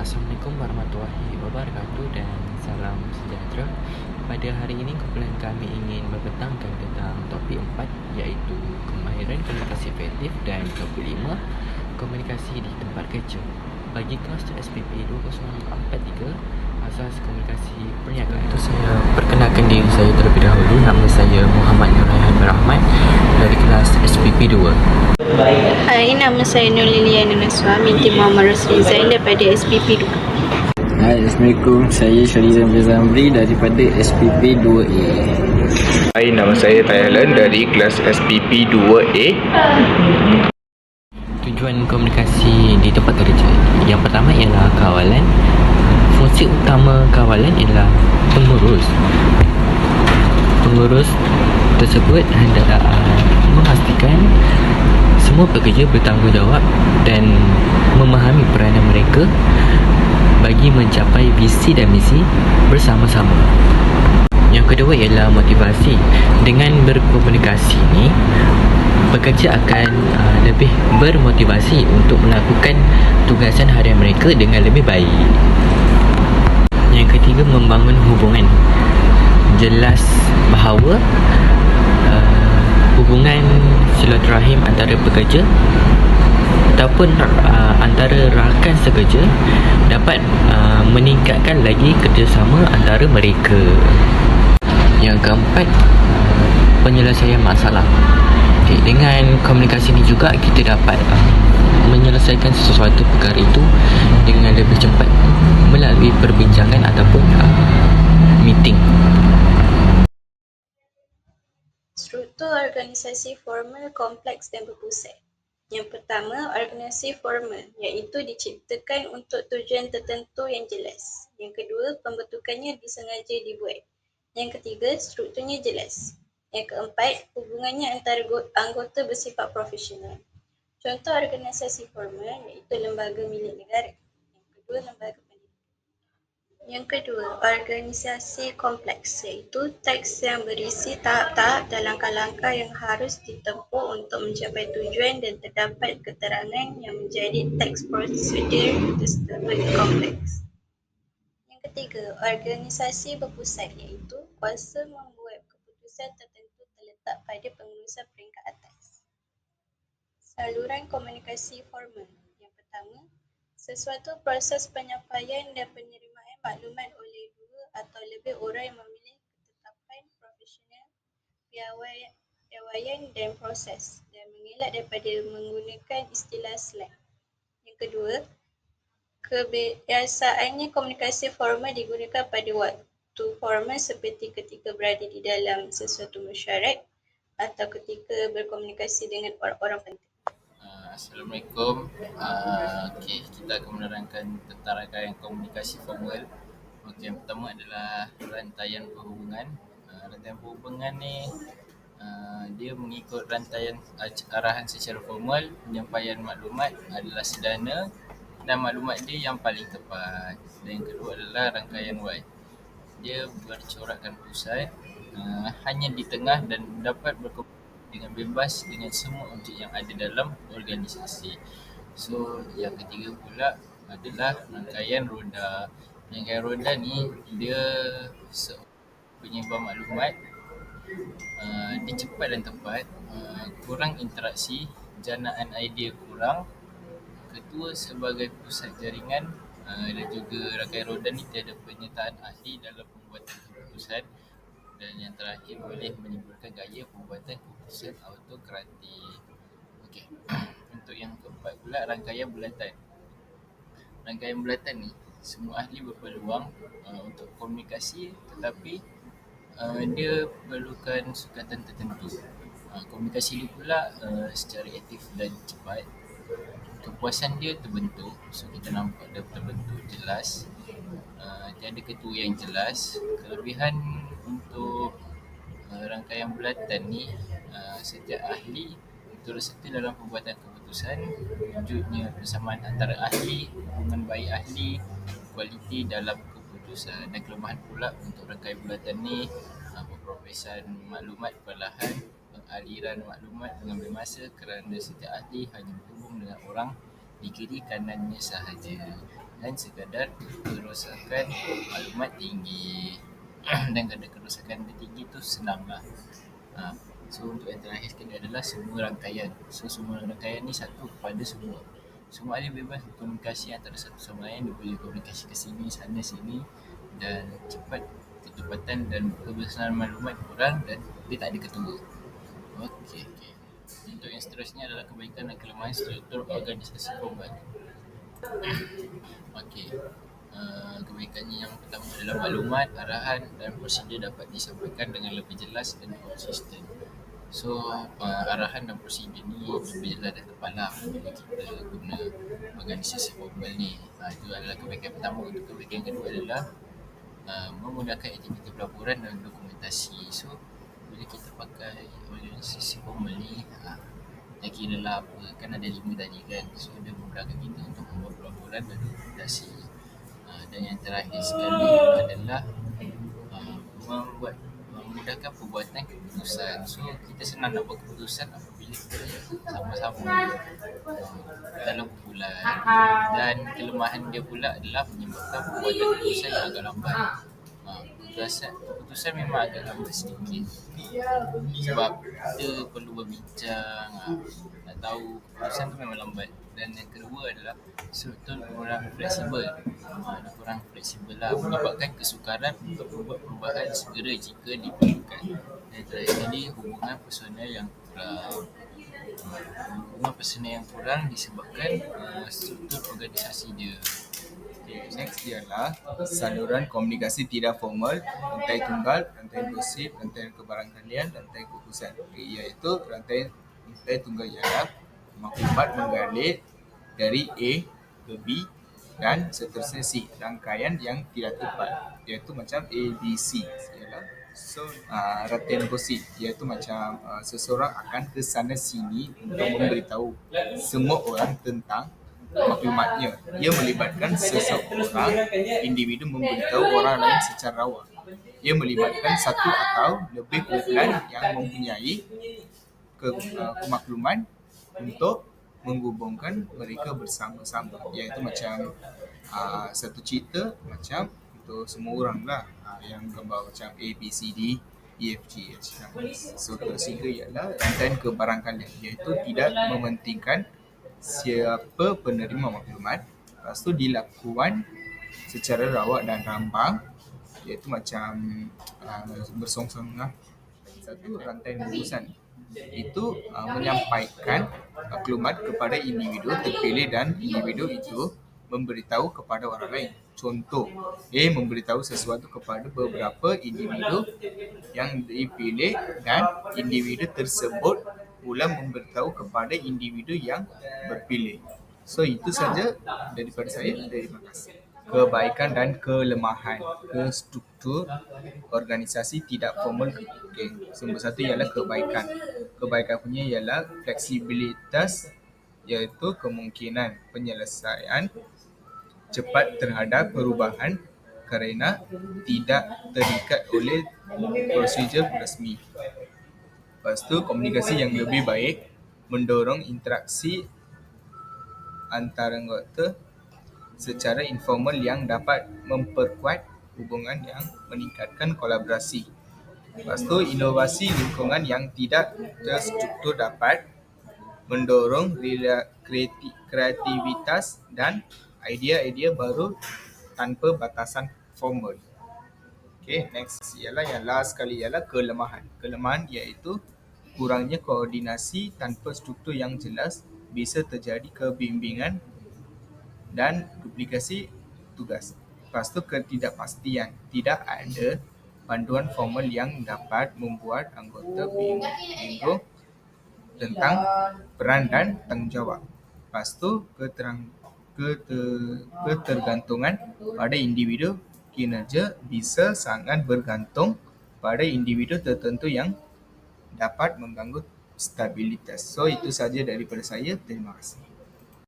Assalamualaikum warahmatullahi wabarakatuh dan salam sejahtera. Pada hari ini kumpulan kami ingin membentangkan tentang topik 4 iaitu kemahiran komunikasi efektif dan topik 5 komunikasi di tempat kerja. Bagi kelas SPP 2043 asas komunikasi perniagaan. Saya perkenalkan diri saya terlebih dahulu. Nama saya Muhammad Nuraihan Rahmat dari kelas SPP 2. Hai, nama saya Nur Liliana Naswa binti Muhammad Rosli Zain daripada SPP 2. Hai, Assalamualaikum. Saya Syahrizan Zamri daripada SPP 2A. Hai, nama saya Thailand dari kelas SPP 2A. Tujuan komunikasi di tempat kerja. Yang pertama ialah kawalan. Fungsi utama kawalan ialah pengurus. Pengurus tersebut hendak memastikan semua pekerja bertanggungjawab dan memahami peranan mereka bagi mencapai visi dan misi bersama-sama. Yang kedua ialah motivasi. Dengan berkomunikasi ni, pekerja akan lebih bermotivasi untuk melakukan tugasan harian mereka dengan lebih baik. Yang ketiga, membangun hubungan. Jelas bahawa hubungan silaturahim antara pekerja ataupun antara rakan sekerja dapat meningkatkan lagi kerjasama antara mereka. Yang keempat, penyelesaian masalah. Okay, dengan komunikasi ini juga kita dapat menyelesaikan sesuatu perkara itu dengan lebih cepat melalui perbincangan ataupun meeting. Struktur organisasi formal, kompleks dan berpusat. Yang pertama, organisasi formal iaitu diciptakan untuk tujuan tertentu yang jelas. Yang kedua, pembentukannya disengaja dibuat. Yang ketiga, strukturnya jelas. Yang keempat, hubungannya antara anggota bersifat profesional. Contoh organisasi formal iaitu lembaga milik negara. Yang kedua, lembaga pendidikan. Yang kedua, organisasi kompleks iaitu teks yang berisi tahap-tahap dan langkah-langkah yang harus ditempuh untuk mencapai tujuan dan terdapat keterangan yang menjadi teks prosedur tersebut kompleks. Yang ketiga, organisasi berpusat iaitu kuasa membuat keputusan tertentu terletak pada pengurusan peringkat atas. Saluran komunikasi formal. Yang pertama, sesuatu proses penyampaian dan penerimaan maklumat oleh dua atau lebih orang yang memilih ketetapan profesional, piawaian dan proses dan mengelak daripada menggunakan istilah slang. Yang kedua, kebiasaannya komunikasi formal digunakan pada waktu formal seperti ketika berada di dalam sesuatu mesyuarat atau ketika berkomunikasi dengan orang-orang penting. Assalamualaikum. Kita akan menerangkan tentang rangkaian komunikasi formal. Yang pertama adalah rantaian perhubungan. Rantaian perhubungan ni dia mengikut rantaian arahan secara formal. Penyampaian maklumat adalah sederhana dan maklumat dia yang paling tepat. Dan yang kedua adalah rangkaian Y. Dia bercorakkan pusat hanya di tengah dan dapat berkomunikasi dengan bebas dengan semua objek yang ada dalam organisasi. So, yang ketiga pula adalah rangkaian roda. Rangkaian roda ni dia penyebar maklumat, dia cepat dan tepat, kurang interaksi, janaan idea kurang, ketua sebagai pusat jaringan, dan juga rangkaian roda ni tiada penyertaan ahli dalam pembuatan keputusan. Dan yang terakhir boleh menimbulkan gaya pembuatan keputusan autokratik. Okey. Untuk yang keempat pula, rangkaian bulatan. Rangkaian bulatan ni semua ahli berpeluang untuk komunikasi, tetapi dia perlukan sukatan tertentu. Komunikasi dia pula secara aktif dan cepat. Kepuasan dia terbentuk, so kita nampak dia terbentuk jelas. Tiada ketua yang jelas. Kelebihan untuk rangkaian bulatan ni, setiap ahli turut serta dalam pembuatan keputusan, wujudnya persamaan antara ahli, hubungan baik ahli, kualiti dalam keputusan. Dan kelemahan pula untuk rangkaian bulatan ni, pemprosesan maklumat perlahan, pengaliran maklumat mengambil masa kerana setiap ahli hanya berhubung dengan orang di kiri kanannya sahaja. dan sekadar kerosakan maklumat tinggi. Dan kadar kerosakan tinggi tu senanglah. So untuk yang terakhir sekali adalah semua rangkaian. So semua rangkaian ni satu kepada semua. Semua ada bebas komunikasi antara satu sama lain. Dia boleh komunikasi ke sini, sana, sini, dan cepat, ketepatan dan kebesaran maklumat kurang, dan dia tak ada ketua. Okey. Untuk yang seterusnya adalah kebaikan dan kelemahan struktur organisasi formal. Okey. Kebaikannya yang pertama adalah maklumat, arahan dan prosedur dapat disampaikan dengan lebih jelas dan konsisten. So, arahan dan prosedur ni lebih jelas dan tepatlah bila kita guna organisasi formal ni. Itu adalah kebaikan pertama. Untuk kebaikan kedua adalah memudahkan aktiviti pelaporan dan dokumentasi. So, bila kita pakai organisasi formal ni, tak kira lah apa, kan ada 5 tadi kan. So, dia memudahkan kita untuk membuat pelaporan dan dokumentasi. Dan yang terakhir sekali adalah memudahkan perbuatan keputusan. So kita senang nak buat keputusan apabila kita sama-sama dalam kumpulan. Dan kelemahan dia pula adalah menyebabkan perbuatan keputusan yang agak lambat. Keputusan memang agak lambat sedikit sebab kita perlu berbincang, nak tahu keputusan tu memang lambat. Dan yang kedua adalah struktur kurang fleksibel. Dia kurang fleksibel lah, menyebabkan kesukaran untuk membuat perubahan segera jika diperlukan. Dan terakhir sekali, hubungan personal yang kurang disebabkan struktur organisasi dia. Next ialah saluran komunikasi tidak formal, rantai tunggal, rantai gosip, rantai kebarangkalian, rantai keputusan. Iaitu rantai tunggal ialah maklumat mengalir dari A ke B dan seterusnya C. Rangkaian yang tidak tepat iaitu macam A, B, C ialah rantai gosip iaitu macam seseorang akan ke sana sini untuk memberitahu semua orang tentang maklumatnya. Ia melibatkan seseorang individu memberitahu orang lain secara awam. Ia melibatkan satu atau lebih kumpulan yang mempunyai kemakluman untuk menghubungkan mereka bersama-sama. Iaitu macam satu cerita macam untuk semua orang lah, yang gambar macam A, B, C, D, E, F, G, H. So ketiga ialah rantai kebarangkalian, iaitu tidak mementingkan siapa penerima maklumat. Lepas tu dilakukan secara rawak dan rambang, iaitu macam bersong-song lah. Satu, rantai urusan, itu menyampaikan maklumat kepada individu terpilih dan individu itu memberitahu kepada orang lain. Contoh, A memberitahu sesuatu kepada beberapa individu yang dipilih dan individu tersebut pula memberitahu kepada individu yang berpilih. So itu saja daripada saya. Terima kasih. Kebaikan dan kelemahan struktur organisasi tidak formal. Nombor satu ialah kebaikan. Kebaikan punya ialah fleksibilitas, iaitu kemungkinan penyelesaian cepat terhadap perubahan kerana tidak terikat oleh prosedur rasmi. Lepas tu, komunikasi yang lebih baik, mendorong interaksi antara anggota secara informal yang dapat memperkuat hubungan yang meningkatkan kolaborasi. Lepas tu, inovasi lingkungan yang tidak terstruktur dapat mendorong kreativitas dan idea-idea baru tanpa batasan formal. Okay, next ialah yang last sekali ialah kelemahan. Kelemahan iaitu kurangnya koordinasi tanpa struktur yang jelas, bisa terjadi kebimbangan dan duplikasi tugas. Lepas tu ketidakpastian. Tidak ada panduan formal yang dapat membuat anggota bingung tentang peran dan tanggungjawab. Lepas tu ketergantungan pada individu. Kinerja bisa sangat bergantung pada individu tertentu yang dapat mengganggu stabilitas. So itu saja daripada saya. Terima kasih.